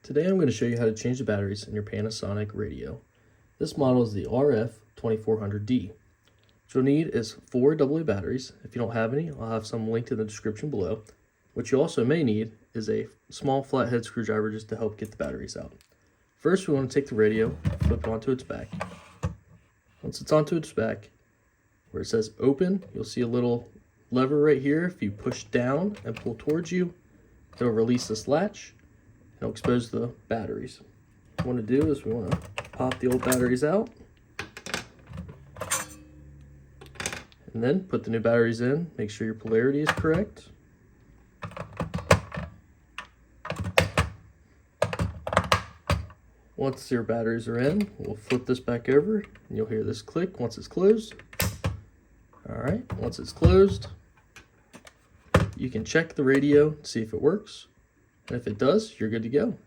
Today I'm going to show you how to change the batteries in your Panasonic radio. This model is the RF2400D. What you'll need is 4 AA batteries. If you don't have any, I'll have some linked in the description below. What you also may need is a small flathead screwdriver just to help get the batteries out. First, we want to take the radio, flip it onto its back. Once it's onto its back, where it says open, you'll see a little lever right here. If you push down and pull towards you, it'll release this latch. It'll expose the batteries. What we want to do is we want to pop the old batteries out and then put the new batteries in. Make sure your polarity is correct. Once your batteries are in, we'll flip this back over and you'll hear this click once it's closed. Alright, once it's closed, you can check the radio, see if it works. And if it does, you're good to go.